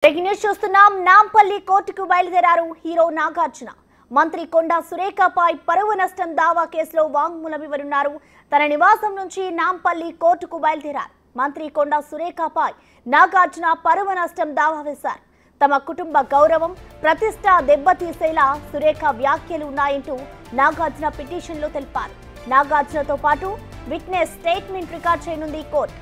Breaking news చూస్తున్నాం. నాంపల్లి కోర్టుకు బయలుదేరారు హీరో నాగార్జున. మంత్రి కొండా సురేఖపై పరువు నష్టం దావా కేసులో వాంగ్మూలం ఇవ్వనున్నారు. తన నివాసం నుంచి నాంపల్లి కోర్టుకు బయలుదేరారు. మంత్రి కొండా సురేఖపై నాగార్జున పరువు నష్టం దావా వేశారు. తమ కుటుంబ గౌరవం, ప్రతిష్ట దెబ్బతీసేలా సురేఖ వ్యాఖ్యలు ఉన్నాయంటూ నాగార్జున పిటిషన్లో తెలిపారు. నాగార్జునతో పాటు విట్నెస్ స్టేట్మెంట్ రికార్డ్ చేయనుంది కోర్టు.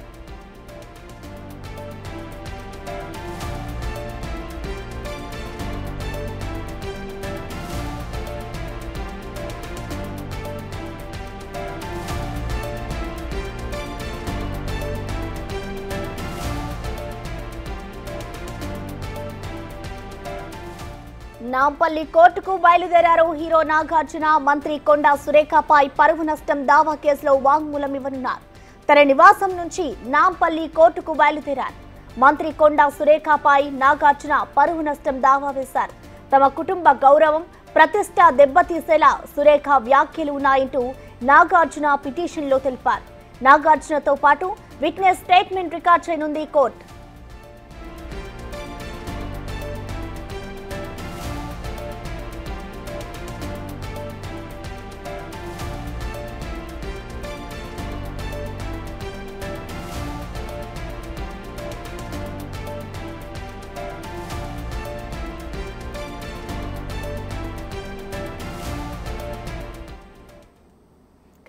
నాంపల్లి కోర్టుకు బయలుదేరారు హీరో నాగార్జున. మంత్రి కొండా సురేఖపై పరువు నష్టం దావా కేసులో వాంగ్మూలం ఇవ్వనున్నారు. తన నివాసం నుంచి నాంపల్లి కోర్టుకు బయలుదేరారు. మంత్రి కొండా సురేఖపై నాగార్జున పరువు నష్టం దావా వేశారు. తమ కుటుంబ గౌరవం, ప్రతిష్ట దెబ్బతీసేలా సురేఖ వ్యాఖ్యలు ఉన్నాయంటూ నాగార్జున పిటిషన్లో తెలిపారు. నాగార్జునతో పాటు విట్నెస్ స్టేట్మెంట్ రికార్డ్ చేయనుంది కోర్టు.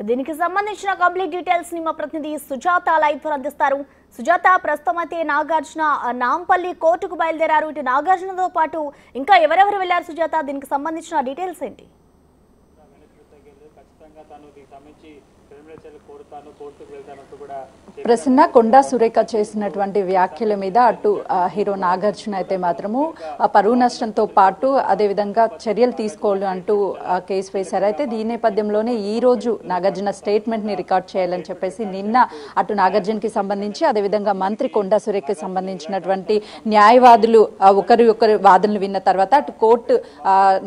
దీనికి సంబంధించిన కంప్లీట్ డీటెయిల్స్ ని మా ప్రతినిధి సుజాత లైవ్ ద్వారా అందిస్తారు. సుజాత, ప్రస్తుతం అయితే నాగార్జున నాంపల్లి కోర్టుకు బయలుదేరారు. ఇటు నాగార్జునతో పాటు ఇంకా ఎవరెవరు వెళ్లారు సుజాత? దీనికి సంబంధించిన డీటెయిల్స్ ఏంటి? ప్రసన్న, కొండా సురేఖ చేసినటువంటి వ్యాఖ్యల మీద అటు హీరో నాగార్జున అయితే మాత్రము పరువు నష్టంతో పాటు అదేవిధంగా చర్యలు తీసుకోవాలి అంటూ కేసు వేశారు. అయితే ఈ నేపథ్యంలోనే ఈ రోజు నాగార్జున స్టేట్మెంట్ ని రికార్డ్ చేయాలని చెప్పేసి నిన్న అటు నాగార్జునకి సంబంధించి అదేవిధంగా మంత్రి కొండా సురేఖకి సంబంధించినటువంటి న్యాయవాదులు ఒకరి వాదనలు విన్న తర్వాత అటు కోర్టు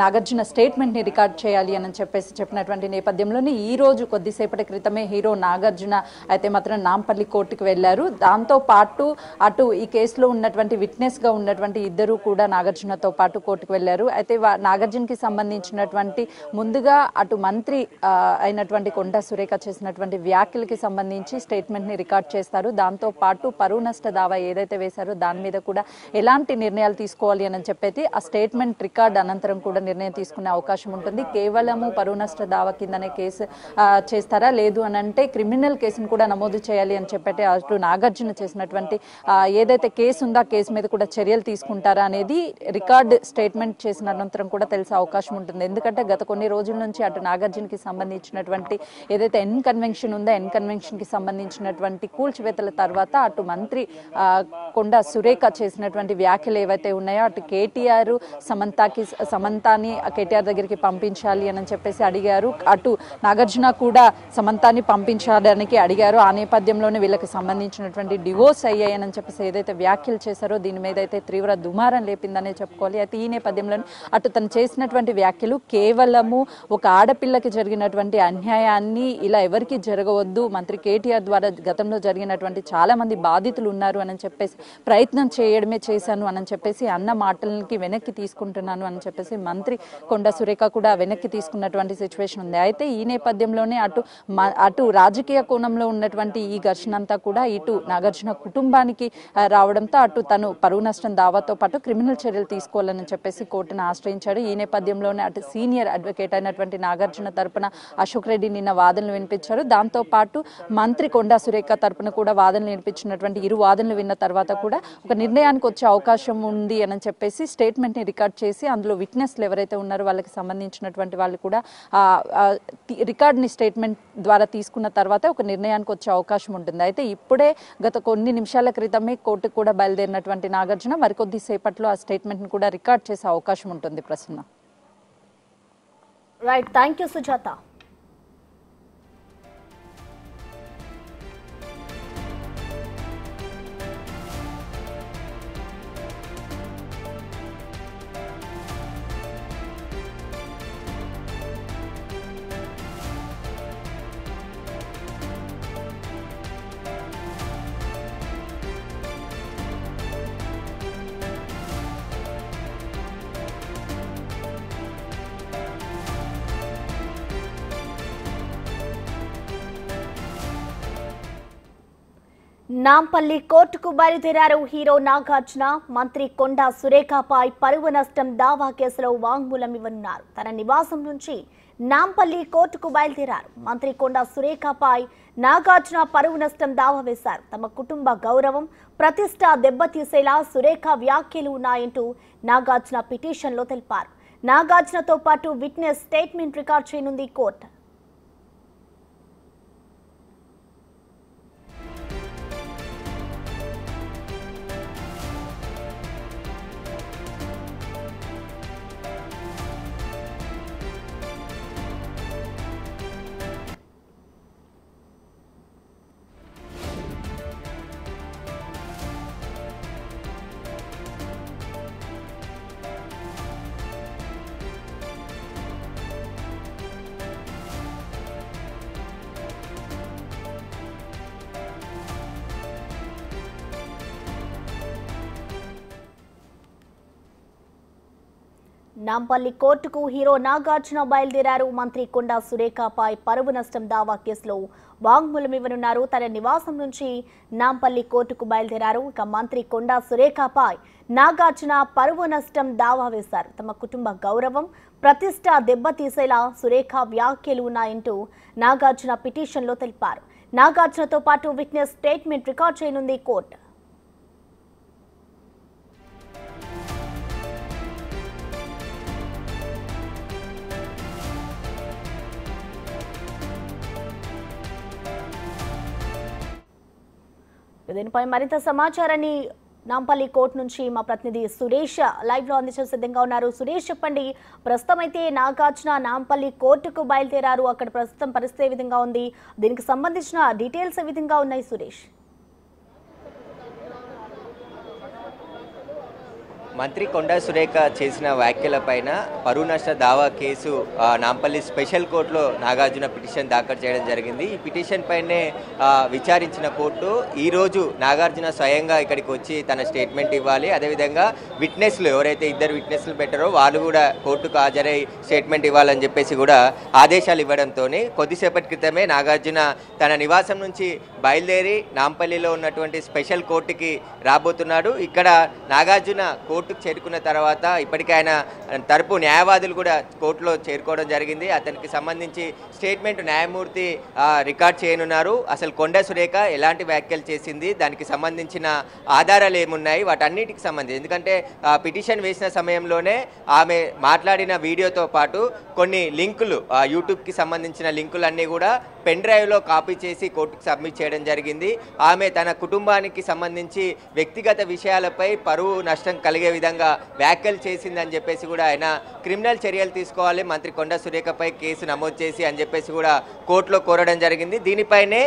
నాగార్జున స్టేట్మెంట్ ని రికార్డ్ చేయాలి అని చెప్పేసి చెప్పినటువంటి నేపథ్యంలోనే ఈ రోజు కొద్దిసేపటి క్రితమే హీరో నాగార్జున అయితే మాత్రం నాంపల్లి కోర్టుకు వెళ్లారు. దాంతో పాటు అటు ఈ కేసులో ఉన్నటువంటి విట్నెస్ గా ఉన్నటువంటి ఇద్దరు కూడా నాగార్జునతో పాటు కోర్టుకు వెళ్లారు. అయితే నాగార్జునకి సంబంధించినటువంటి ముందుగా అటు మంత్రి అయినటువంటి కొండా సురేఖ చేసినటువంటి వ్యాఖ్యలకి సంబంధించి స్టేట్మెంట్ ని రికార్డ్ చేస్తారు. దాంతో పాటు పరువు నష్ట దావా ఏదైతే వేశారో దాని మీద కూడా ఎలాంటి నిర్ణయాలు తీసుకోవాలి అని చెప్పేసి ఆ స్టేట్మెంట్ రికార్డ్ అనంతరం కూడా నిర్ణయం తీసుకునే అవకాశం ఉంటుంది. కేవలము పరువు నష్ట దావా కిందనే కేసు చేస్తారా, లేదు అని అంటే క్రిమినల్ కేసును కూడా నమోదు చేయాలి అని చెప్పి అటు నాగార్జున చేసినటువంటి ఏదైతే కేసు ఉందో ఆ కేసు మీద కూడా చర్యలు తీసుకుంటారా అనేది రికార్డ్ స్టేట్మెంట్ చేసిన అనంతరం కూడా తెలిసే అవకాశం ఉంటుంది. ఎందుకంటే గత కొన్ని రోజుల నుంచి అటు నాగార్జునకి సంబంధించినటువంటి ఏదైతే ఎన్ కన్వెన్షన్ ఉందో ఎన్ కన్వెన్షన్ కి సంబంధించినటువంటి కూల్చివేతల తర్వాత అటు మంత్రి కొండా సురేఖ చేసినటువంటి వ్యాఖ్యలు ఏవైతే ఉన్నాయో అటు కేటీఆర్ సమంతాని కేటీఆర్ దగ్గరికి పంపించాలి అని చెప్పేసి అడిగారు. అటు నాగార్జున కూడా సమంతాన్ని పంపించడానికి అడిగారు. ఆ నేపథ్యంలోనే వీళ్ళకి సంబంధించినటువంటి డివోర్స్ అయ్యాయని చెప్పేసి ఏదైతే వ్యాఖ్యలు చేశారో దీని మీద అయితే తీవ్ర దుమారం లేపిందనే చెప్పుకోవాలి. అయితే ఈ నేపథ్యంలోనే అటు తను చేసినటువంటి వ్యాఖ్యలు కేవలము ఒక ఆడపిల్లకి జరిగినటువంటి అన్యాయాన్ని ఇలా ఎవరికి జరగవద్దు, మంత్రి కేటీఆర్ ద్వారా గతంలో జరిగినటువంటి చాలా మంది బాధితులు ఉన్నారు అని చెప్పేసి ప్రయత్నం చేయడమే చేశాను అని చెప్పేసి అన్న మాటలకి వెనక్కి తీసుకుంటున్నాను అని చెప్పేసి మంత్రి కొండా సురేఖ కూడా వెనక్కి తీసుకున్నటువంటి సిచ్యువేషన్ ఉంది. అయితే ఈ నేపథ్యంలోనే అటు రాజకీయ కోణంలో ఉన్నటువంటి ఈ ఘర్షణ అంతా కూడా ఇటు నాగార్జున కుటుంబానికి రావడంతో అటు తను పరువు నష్టం దావాతో పాటు క్రిమినల్ చర్యలు తీసుకోవాలని చెప్పేసి కోర్టును ఆశ్రయించాడు. ఈ నేపథ్యంలోనే అటు సీనియర్ అడ్వకేట్ అయినటువంటి నాగార్జున తరపున అశోక్ రెడ్డి నిన్న వాదనలు వినిపించారు. దాంతో పాటు మంత్రి కొండా సురేఖ తరపున కూడా వాదనలు వినిపించినటువంటి ఇరు వాదనలు విన్న తర్వాత కూడా ఒక నిర్ణయానికి వచ్చే అవకాశం ఉంది అని చెప్పేసి స్టేట్మెంట్ ని రికార్డ్ చేసి అందులో విట్నెస్లు ఎవరైతే ఉన్నారో వాళ్ళకి సంబంధించినటువంటి వాళ్ళు కూడా రికార్డ్ ని స్టేట్మెంట్ ద్వారా తీసుకున్న తర్వాత ఒక నిర్ణయానికి వచ్చే అవకాశం ఉంటుంది. అయితే ఇప్పుడే గత కొన్ని నిమిషాల క్రితమే కోర్టుకు కూడా బయలుదేరినటువంటి నాగార్జున మరికొద్ది సేపట్లో ఆ స్టేట్మెంట్ ని కూడా రికార్డ్ చేసే అవకాశం ఉంటుంది. Prasanna, right, thank you Sujatha. Nampally కోర్టుకు బయలుదేరారు హీరో నాగార్జున. మంత్రి కొండా సురేఖపై పరువు నష్టం దావా కేసులో వాంగ్మూలం ఇవ్వనున్నారు. తన నివాసం నుంచి నాంపల్లి కోర్టుకు బయలుదేరారు. మంత్రి కొండా సురేఖపై నాగార్జున పరువు నష్టం దావా వేశారు. తమ కుటుంబ గౌరవం, ప్రతిష్ట దెబ్బతీసేలా సురేఖ వ్యాఖ్యలు ఉన్నాయంటూ నాగార్జున పిటిషన్లో తెలిపారు. నాగార్జునతో పాటు విట్నెస్ స్టేట్మెంట్ రికార్డ్ చేయనుంది కోర్టు. నాంపల్లి కోర్టుకు హీరో నాగార్జున బయలుదేరారు. మంత్రి కొండా సురేఖపై పరువు నష్టం దావా కేసులో వాంగ్మూలం ఇవ్వనున్నారు. తన నివాసం నుంచి నాంపల్లి కోర్టుకు బయలుదేరారు. ఇక మంత్రి కొండా సురేఖపై నాగార్జున పరువు నష్టం దావా వేశారు. తమ కుటుంబ గౌరవం, ప్రతిష్ట దెబ్బతీసేలా సురేఖ వ్యాఖ్యలు ఉన్నాయంటూ నాగార్జున పిటిషన్లో తెలిపారు. నాగార్జునతో పాటు విట్నెస్ స్టేట్మెంట్ రికార్డ్ చేయనుంది కోర్టు. దీనిపై మరింత సమాచారాన్ని నాంపల్లి కోర్టు నుంచి మా ప్రతినిధి సురేష్ లైవ్ లో అందించే సిద్ధంగా ఉన్నారు. సురేష్, చెప్పండి, ప్రస్తుతం అయితే నాగార్జున నాంపల్లి కోర్టుకు బయలుదేరారు. అక్కడ ప్రస్తుతం పరిస్థితి ఏ విధంగా ఉంది? దీనికి సంబంధించిన డీటెయిల్స్ ఏ విధంగా ఉన్నాయి సురేష్? మంత్రి కొండా సురేఖ చేసిన వ్యాఖ్యలపైన పరువు నష్ట దావా కేసు నాంపల్లి స్పెషల్ కోర్టులో నాగార్జున పిటిషన్ దాఖలు చేయడం జరిగింది. ఈ పిటిషన్ పైనే విచారించిన కోర్టు ఈరోజు నాగార్జున స్వయంగా ఇక్కడికి వచ్చి తన స్టేట్మెంట్ ఇవ్వాలి. అదేవిధంగా విట్నెస్లు ఎవరైతే ఇద్దరు విట్నెస్లు పెట్టారో వాళ్ళు కూడా కోర్టుకు హాజరై స్టేట్మెంట్ ఇవ్వాలని చెప్పేసి కూడా ఆదేశాలు ఇవ్వడంతో కొద్దిసేపటి క్రితమే నాగార్జున తన నివాసం నుంచి బయలుదేరి నాంపల్లిలో ఉన్నటువంటి స్పెషల్ కోర్టుకి రాబోతున్నాడు. ఇక్కడ నాగార్జున కోర్టుకు చేరుకున్న తర్వాత ఇప్పటికే ఆయన తరపు న్యాయవాదులు కూడా కోర్టులో చేరుకోవడం జరిగింది. అతనికి సంబంధించి స్టేట్మెంట్ న్యాయమూర్తి రికార్డ్ చేయనున్నారు. అసలు కొండా సురేఖ ఎలాంటి వ్యాఖ్యలు చేసింది, దానికి సంబంధించిన ఆధారాలు ఏమున్నాయి, వాటన్నిటికి సంబంధించి, ఎందుకంటే పిటిషన్ వేసిన సమయంలోనే ఆమె మాట్లాడిన వీడియోతో పాటు కొన్ని లింకులు యూట్యూబ్కి సంబంధించిన లింకులన్నీ కూడా పెన్ డ్రైవ్లో కాపీ చేసి కోర్టుకు సబ్మిట్ చేయడం జరిగింది. ఆమె తన కుటుంబానికి సంబంధించి వ్యక్తిగత విషయాలపై పరువు నష్టం కలిగే విధంగా వ్యాఖ్యలు చేసిందని చెప్పేసి కూడా ఆయన క్రిమినల్ చర్యలు తీసుకోవాలి, మంత్రి కొండా సురేఖపై కేసు నమోదు చేసి అని చెప్పేసి కూడా కోర్టులో కోరడం జరిగింది. దీనిపైనే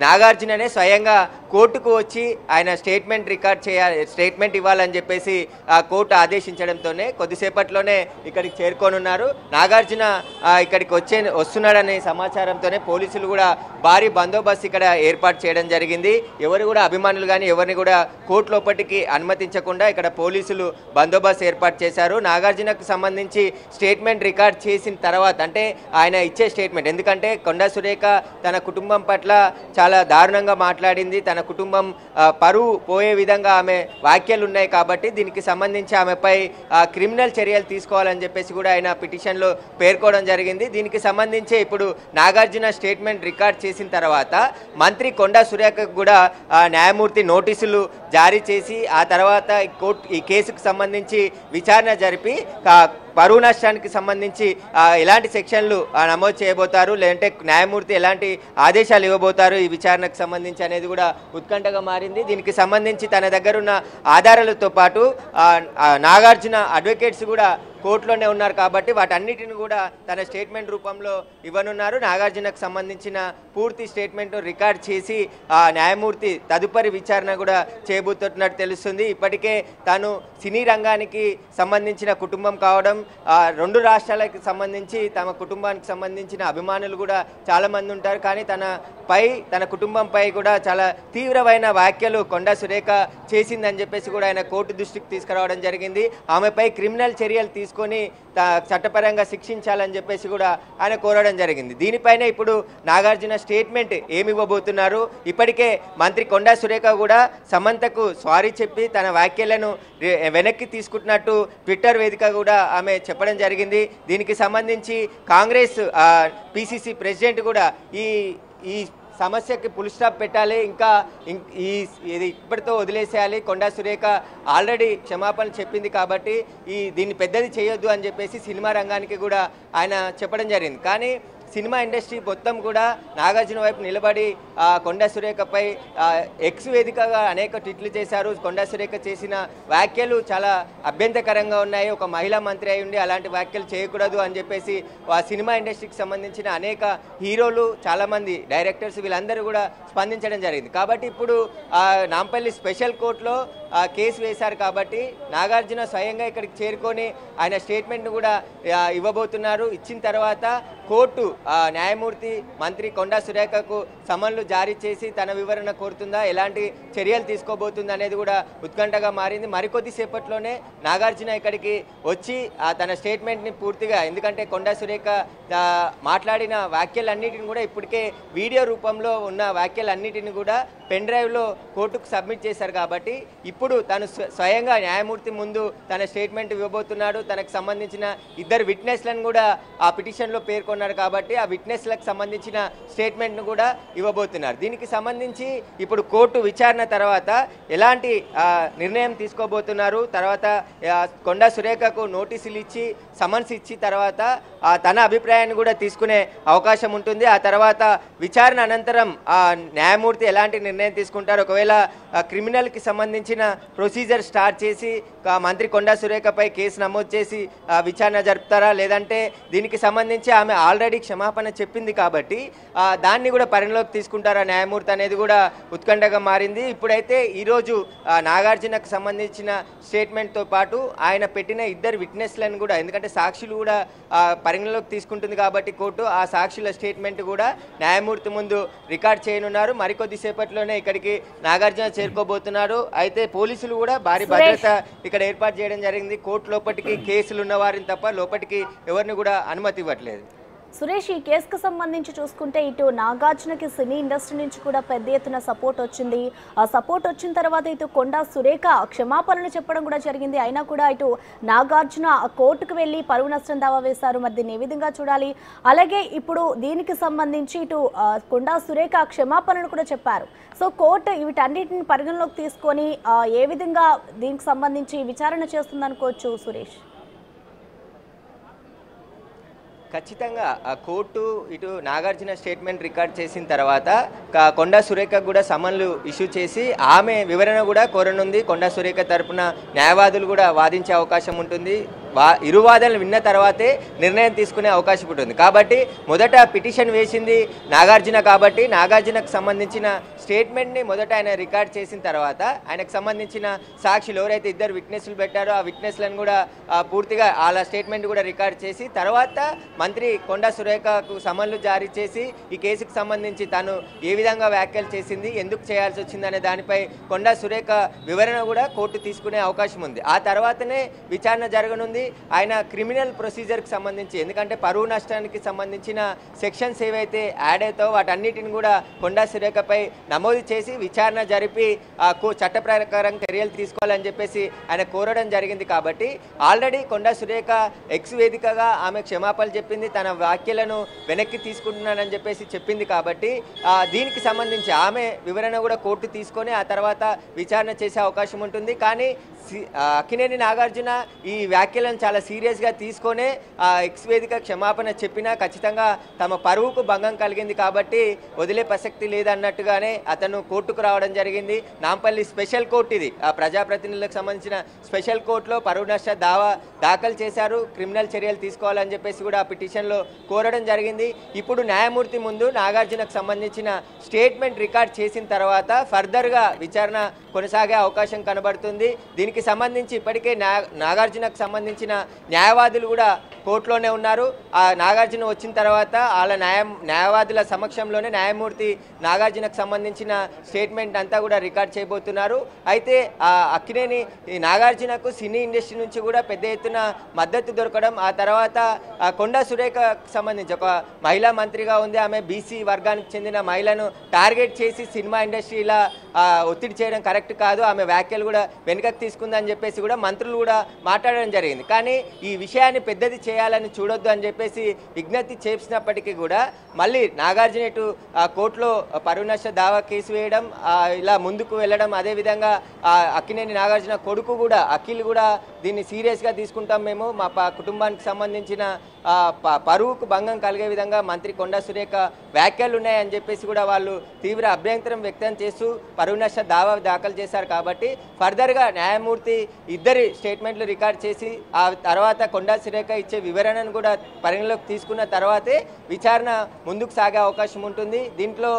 నాగార్జుననే స్వయంగా కోర్టుకు వచ్చి ఆయన స్టేట్మెంట్ ఇవ్వాలని చెప్పేసి కోర్టు ఆదేశించడంతోనే కొద్దిసేపట్లోనే ఇక్కడికి చేరుకోనున్నారు. నాగార్జున ఇక్కడికి వస్తున్నాడనే సమాచారంతోనే పోలీసులు కూడా భారీ బందోబస్తు ఇక్కడ ఏర్పాటు చేయడం జరిగింది. ఎవరు కూడా అభిమానులు కానీ ఎవరిని కూడా కోర్టు లోపలికి అనుమతించకుండా ఇక్కడ పోలీసులు బందోబస్తు ఏర్పాటు చేశారు. నాగార్జునకు సంబంధించి స్టేట్మెంట్ రికార్డ్ చేసిన తర్వాత, అంటే ఆయన ఇచ్చే స్టేట్మెంట్, ఎందుకంటే కొండా సురేఖ తన కుటుంబం పట్ల చాలా దారుణంగా మాట్లాడింది, తన కుటుంబం పరువు పోయే విధంగా ఆమె వ్యాఖ్యలు ఉన్నాయి కాబట్టి దీనికి సంబంధించి ఆమెపై క్రిమినల్ చర్యలు తీసుకోవాలని చెప్పేసి కూడా ఆయన పిటిషన్లో పేర్కోవడం జరిగింది. దీనికి సంబంధించి ఇప్పుడు నాగార్జున స్టేట్మెంట్ రికార్డ్ చేసిన తర్వాత మంత్రి కొండా సురేఖకు కూడా న్యాయమూర్తి నోటీసులు జారీ చేసి ఆ తర్వాత ఈ కేసుకు సంబంధించి విచారణ జరిపి పరువు నష్టానికి సంబంధించి ఎలాంటి సెక్షన్లు నమోదు చేయబోతారు, లేదంటే న్యాయమూర్తి ఎలాంటి ఆదేశాలు ఇవ్వబోతారు ఈ విచారణకు సంబంధించి అనేది కూడా ఉత్కంఠగా మారింది. దీనికి సంబంధించి తన దగ్గర ఉన్న ఆధారాలతో పాటు నాగార్జున అడ్వకేట్స్ కూడా కోర్టులోనే ఉన్నారు కాబట్టి వాటన్నిటిని కూడా తన స్టేట్మెంట్ రూపంలో ఇవ్వనున్నారు. నాగార్జునకు సంబంధించిన పూర్తి స్టేట్మెంట్ రికార్డ్ చేసి న్యాయమూర్తి తదుపరి విచారణ కూడా చేయబోతున్నట్టు తెలుస్తుంది. ఇప్పటికే తాను సినీ రంగానికి సంబంధించిన కుటుంబం కావడం, రెండు రాష్ట్రాలకు సంబంధించి తమ కుటుంబానికి సంబంధించిన అభిమానులు కూడా చాలామంది ఉంటారు. కానీ తన కుటుంబంపై కూడా చాలా తీవ్రమైన వ్యాఖ్యలు కొండా సురేఖ చేసిందని చెప్పేసి కూడా ఆయన కోర్టు దృష్టికి తీసుకురావడం జరిగింది. ఆమెపై క్రిమినల్ చర్యలు తీసుకొని చట్టపరంగా శిక్షించాలని చెప్పేసి కూడా ఆయన కోరడం జరిగింది. దీనిపైన ఇప్పుడు నాగార్జున స్టేట్మెంట్ ఏమి ఇవ్వబోతున్నారు? ఇప్పటికే మంత్రి కొండా సురేఖ కూడా సమంతకు సారీ చెప్పి తన వ్యాఖ్యలను వెనక్కి తీసుకుంటున్నట్టు ట్విట్టర్ వేదిక కూడా ఆమె చెప్పడం జరిగింది. దీనికి సంబంధించి కాంగ్రెస్ పిసిసి ప్రెసిడెంట్ కూడా ఈ సమస్యకి ఫుల్ స్టాప్ పెట్టాలి, ఇంకా ఇది ఇప్పటితో వదిలేసేయాలి, కొండా సురేఖ ఆల్రెడీ క్షమాపణ చెప్పింది కాబట్టి దీన్ని పెద్దది చేయొద్దు అని చెప్పేసి సినిమా రంగానికి కూడా ఆయన చెప్పడం జరిగింది. కానీ సినిమా ఇండస్ట్రీ మొత్తం కూడా నాగార్జున వైపు నిలబడి కొండా సురేఖపై ఎక్స్ వేదికగా అనేక ట్వీట్లు చేశారు. కొండా సురేఖ చేసిన వ్యాఖ్యలు చాలా అభ్యంతరకరంగా ఉన్నాయి, ఒక మహిళా మంత్రి అయి ఉండి అలాంటి వ్యాఖ్యలు చేయకూడదు అని చెప్పేసి సినిమా ఇండస్ట్రీకి సంబంధించిన అనేక హీరోలు, చాలామంది డైరెక్టర్స్ వీళ్ళందరూ కూడా స్పందించడం జరిగింది. కాబట్టి ఇప్పుడు నాంపల్లి స్పెషల్ కోర్టులో కేసు వేశారు కాబట్టి నాగార్జున స్వయంగా ఇక్కడికి చేరుకొని ఆయన స్టేట్మెంట్ను కూడా ఇవ్వబోతున్నారు. ఇచ్చిన తర్వాత కోర్టు న్యాయమూర్తి మంత్రి కొండా సురేఖకు సమన్లు జారీ చేసి తన వివరణ కోరుతుందా, ఎలాంటి చర్యలు తీసుకోబోతుంది అనేది కూడా ఉత్కంఠగా మారింది. మరికొద్దిసేపట్లోనే నాగార్జున ఇక్కడికి వచ్చి తన స్టేట్మెంట్ని పూర్తిగా, ఎందుకంటే కొండా సురేఖ మాట్లాడిన వ్యాఖ్యలన్నిటిని కూడా ఇప్పటికే వీడియో రూపంలో ఉన్న వ్యాఖ్యలన్నిటిని కూడా పెన్ డ్రైవ్లో కోర్టుకు సబ్మిట్ చేశారు కాబట్టి ఇప్పుడు తను స్వయంగా న్యాయమూర్తి ముందు తన స్టేట్మెంట్ ఇవ్వబోతున్నాడు. తనకు సంబంధించిన ఇద్దరు విట్నెస్లను కూడా ఆ పిటిషన్లో పేర్కొన్నారు కాబట్టి ఆ విట్నెస్లకు సంబంధించిన స్టేట్మెంట్ను కూడా ఇవ్వబోతున్నారు. దీనికి సంబంధించి ఇప్పుడు కోర్టు విచారణ తర్వాత ఎలాంటి నిర్ణయం తీసుకోబోతున్నారు, తర్వాత కొండా సురేఖకు నోటీసులు ఇచ్చి సమన్స్ ఇచ్చి తర్వాత తన అభిప్రాయాన్ని కూడా తీసుకునే అవకాశం ఉంటుంది. ఆ తర్వాత విచారణ అనంతరం న్యాయమూర్తి ఎలాంటి నిర్ణయం తీసుకుంటారు, ఒకవేళ క్రిమినల్కి సంబంధించిన ప్రొసీజర్ స్టార్ట్ చేసి మంత్రి కొండా సురేఖపై కేసు నమోదు చేసి విచారణ జరుపుతారా, లేదంటే దీనికి సంబంధించి ఆమె ఆల్రెడీ క్షమాపణ చెప్పింది కాబట్టి దాన్ని కూడా పరిగణలోకి తీసుకుంటారా న్యాయమూర్తి అనేది కూడా ఉత్కంఠగా మారింది. ఇప్పుడైతే ఈరోజు నాగార్జునకు సంబంధించిన స్టేట్మెంట్తో పాటు ఆయన పెట్టిన ఇద్దరు విట్నెస్లను కూడా, ఎందుకంటే సాక్షులు కూడా పరిగణలోకి తీసుకుంటుంది కాబట్టి కోర్టు ఆ సాక్షుల స్టేట్మెంట్ కూడా న్యాయమూర్తి ముందు రికార్డ్ చేయనున్నారు. మరికొద్దిసేపట్లోనే ఇక్కడికి నాగార్జున చేరుకోబోతున్నారు. అయితే పోలీసులు కూడా భారీ భద్రత ఇక్కడ ఏర్పాటు చేయడం జరిగింది. కోర్టు లోపలికి కేసులు ఉన్న వారిని తప్ప లోపలికి ఎవరిని కూడా అనుమతి ఇవ్వట్లేదు. సురేష్, ఈ కేసుకు సంబంధించి చూసుకుంటే ఇటు నాగార్జునకి సినీ ఇండస్ట్రీ నుంచి కూడా పెద్ద ఎత్తున సపోర్ట్ వచ్చింది. ఆ సపోర్ట్ వచ్చిన తర్వాత ఇటు కొండా సురేఖ క్షమాపణలు చెప్పడం కూడా జరిగింది. అయినా కూడా ఇటు నాగార్జున కోర్టుకు వెళ్ళి పరువు నష్టం దావా వేశారు. మరి దీన్ని ఏ విధంగా చూడాలి? అలాగే ఇప్పుడు దీనికి సంబంధించి ఇటు కొండా సురేఖ క్షమాపణలు కూడా చెప్పారు. సో కోర్టు వీటన్నిటిని పరిగణలోకి తీసుకొని ఏ విధంగా దీనికి సంబంధించి విచారణ చేస్తుందనుకోవచ్చు సురేష్? ఖచ్చితంగా ఆ కోర్టు ఇటు నాగార్జున స్టేట్మెంట్ రికార్డ్ చేసిన తర్వాత కొండా సురేఖ కూడా సమన్లు ఇష్యూ చేసి ఆమె వివరణ కూడా కోరనుంది. కొండా సురేఖ తరపున న్యాయవాదులు కూడా వాదించే అవకాశం ఉంటుంది. ఇరు వాదనలు విన్న తర్వాతే నిర్ణయం తీసుకునే అవకాశం ఉంటుంది. కాబట్టి మొదట పిటిషన్ వేసింది నాగార్జున కాబట్టి నాగార్జునకు సంబంధించిన స్టేట్మెంట్ని మొదట ఆయన రికార్డ్ చేసిన తర్వాత ఆయనకు సంబంధించిన సాక్షులు ఎవరైతే ఇద్దరు విట్నెస్లు పెట్టారో ఆ విట్నెస్లను కూడా పూర్తిగా వాళ్ళ స్టేట్మెంట్ కూడా రికార్డ్ చేసి తర్వాత మంత్రి కొండా సురేఖకు సమన్లు జారీ చేసి ఈ కేసుకు సంబంధించి తాను ఏ విధంగా వ్యాఖ్యలు చేసింది, ఎందుకు చేయాల్సి వచ్చింది అనే దానిపై కొండా సురేఖ వివరణ కూడా కోర్టు తీసుకునే అవకాశం ఉంది. ఆ తర్వాతనే విచారణ జరగనుంది. ఆయన క్రిమినల్ ప్రొసీజర్కి సంబంధించి, ఎందుకంటే పరువు నష్టానికి సంబంధించిన సెక్షన్స్ ఏవైతే యాడ్ అవుతావో వాటన్నిటిని కూడా కొండా సురేఖపై నమోదు చేసి విచారణ జరిపి చట్ట ప్రకారం చర్యలు తీసుకోవాలని చెప్పేసి ఆయన కోరడం జరిగింది. కాబట్టి ఆల్రెడీ కొండా సురేఖ ఎక్స్ వేదికగా ఆమె క్షమాపణలు చెప్పింది, తన వ్యాఖ్యలను వెనక్కి తీసుకుంటున్నానని చెప్పేసి చెప్పింది. కాబట్టి దీనికి సంబంధించి ఆమె వివరణ కూడా కోర్టు తీసుకొని ఆ తర్వాత విచారణ చేసే అవకాశం ఉంటుంది. కానీ అక్కినేని నాగార్జున ఈ వ్యాఖ్యలను చాలా సీరియస్గా తీసుకొనే ఎక్స్ వేదిక క్షమాపణ చెప్పినా ఖచ్చితంగా తమ పరువుకు భంగం కలిగింది కాబట్టి వదిలే ప్రసక్తి లేదన్నట్టుగానే అతను కోర్టుకు రావడం జరిగింది. నాంపల్లి స్పెషల్ కోర్టు ఇది, ప్రజాప్రతినిధులకు సంబంధించిన స్పెషల్ కోర్టులో పరువు నష్ట దావా దాఖలు చేశారు. క్రిమినల్ చర్యలు తీసుకోవాలని చెప్పేసి కూడా ఆ పిటిషన్లో కోరడం జరిగింది. ఇప్పుడు న్యాయమూర్తి ముందు నాగార్జునకు సంబంధించిన స్టేట్మెంట్ రికార్డ్ చేసిన తర్వాత ఫర్దర్గా విచారణ కొనసాగే అవకాశం కనబడుతుంది. దీనికి సంబంధించి ఇప్పటికే నాగార్జునకు సంబంధించిన న్యాయవాదులు కూడా కోర్టులోనే ఉన్నారు. ఆ నాగార్జున వచ్చిన తర్వాత వాళ్ళ న్యాయవాదుల సమక్షంలోనే న్యాయమూర్తి నాగార్జునకు సంబంధించిన స్టేట్మెంట్ అంతా కూడా రికార్డ్ చేయబోతున్నారు. అయితే అక్కినేని నాగార్జునకు సినీ ఇండస్ట్రీ నుంచి కూడా పెద్ద ఎత్తున మద్దతు దొరకడం, ఆ తర్వాత కొండా సురేఖకు సంబంధించి ఒక మహిళా మంత్రిగా ఉంది, ఆమె బీసీ వర్గానికి చెందిన మహిళను టార్గెట్ చేసి సినిమా ఇండస్ట్రీలా ఒత్తిడి చేయడం కరెక్ట్ కాదు, ఆమె వ్యాఖ్యలు కూడా వెనుకకు తీసుకుందని చెప్పేసి కూడా మంత్రులు కూడా మాట్లాడడం జరిగింది. కానీ ఈ విషయాన్ని పెద్దది చేయాలని చూడొద్దు అని చెప్పేసి విజ్ఞప్తి చేసినప్పటికీ కూడా మళ్ళీ నాగార్జున ఇటు కోర్టులో పరువు నష్ట దావా కేసు వేయడం, ఇలా ముందుకు వెళ్ళడం, అదేవిధంగా అక్కినేని నాగార్జున కొడుకు కూడా అఖిల్ కూడా దీన్ని సీరియస్గా తీసుకుంటాం, మేము మా కుటుంబానికి సంబంధించిన పరువుకు భంగం కలిగే విధంగా మంత్రి కొండా సురేఖ వ్యాఖ్యలు ఉన్నాయని చెప్పేసి కూడా వాళ్ళు తీవ్ర అభ్యంతరం వ్యక్తం చేస్తూ పరువు నష్ట దావా దాఖలు చేశారు. కాబట్టి ఫర్దర్గా న్యాయమూర్తి ఇద్దరి స్టేట్మెంట్లు రికార్డ్ చేసి ఆ తర్వాత కొండా సురేఖ ఇచ్చే వివరణను కూడా పరిగణలోకి తీసుకున్న తర్వాతే విచారణ ముందుకు సాగే అవకాశం ఉంటుంది. దీంట్లో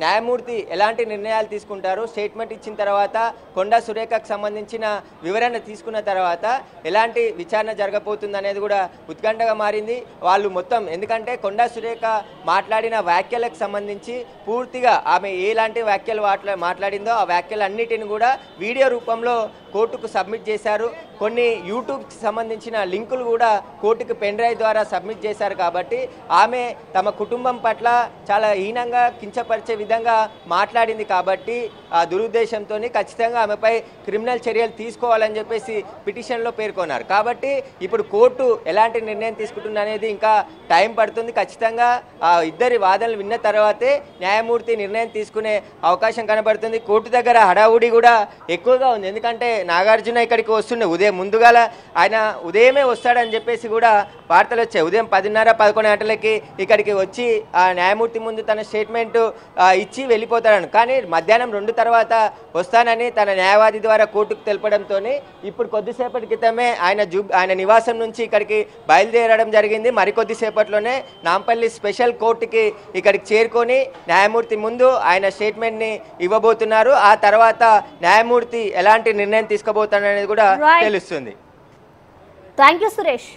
న్యాయమూర్తి ఎలాంటి నిర్ణయాలు తీసుకుంటారు, స్టేట్మెంట్ ఇచ్చిన తర్వాత కొండా సురేఖకు సంబంధించిన వివరణ తీసుకున్న తర్వాత ఎలాంటి విచారణ జరగబోతుంది అనేది కూడా ఉత్కంఠగా మారింది. వాళ్ళు మొత్తం ఎందుకంటే కొండా సురేఖ మాట్లాడిన వ్యాఖ్యలకు సంబంధించి పూర్తిగా ఆమె ఎలాంటి వ్యాఖ్యలు మాట్లాడిందో ఆ వ్యాఖ్యలన్నిటిని కూడా వీడియో రూపంలో కోర్టుకు సబ్మిట్ చేశారు. కొన్ని యూట్యూబ్కి సంబంధించిన లింకులు కూడా కోర్టుకు పెన్ డ్రైవ్ ద్వారా సబ్మిట్ చేశారు. కాబట్టి ఆమె తమ కుటుంబం పట్ల చాలా హీనంగా కించపరిచే విధంగా మాట్లాడింది. కాబట్టి ఆ దురుద్దేశంతో ఖచ్చితంగా ఆమెపై క్రిమినల్ చర్యలు తీసుకోవాలని చెప్పేసి పిటిషన్లో పేర్కొన్నారు. కాబట్టి ఇప్పుడు కోర్టు ఎలాంటి నిర్ణయం తీసుకుంటుంది అనేది ఇంకా టైం పడుతుంది. ఖచ్చితంగా ఇద్దరి వాదనలు విన్న తర్వాతే న్యాయమూర్తి నిర్ణయం తీసుకునే అవకాశం కనబడుతుంది. కోర్టు దగ్గర హడావుడి కూడా ఎక్కువగా ఉంది. ఎందుకంటే నాగార్జున ఇక్కడికి వస్తుండే ముందుగాల ఆయన ఉదయమే వస్తాడని చెప్పేసి కూడా వార్తలు వచ్చాయి. ఉదయం 10:30-11 గంటలకి ఇక్కడికి వచ్చి ఆ న్యాయమూర్తి ముందు తన స్టేట్మెంట్ ఇచ్చి వెళ్ళిపోతాడని, కానీ మధ్యాహ్నం 2 తర్వాత వస్తానని తన న్యాయవాది ద్వారా కోర్టుకు తెలపడంతో ఇప్పుడు కొద్దిసేపటి క్రితమే ఆయన నివాసం నుంచి ఇక్కడికి బయలుదేరడం జరిగింది. మరికొద్దిసేపట్లోనే నాంపల్లి స్పెషల్ కోర్టుకి ఇక్కడికి చేరుకొని న్యాయమూర్తి ముందు ఆయన స్టేట్మెంట్ని ఇవ్వబోతున్నారు. ఆ తర్వాత న్యాయమూర్తి ఎలాంటి నిర్ణయం తీసుకోబోతాడనేది కూడా తెలుస్తుంది. Thank you Suresh.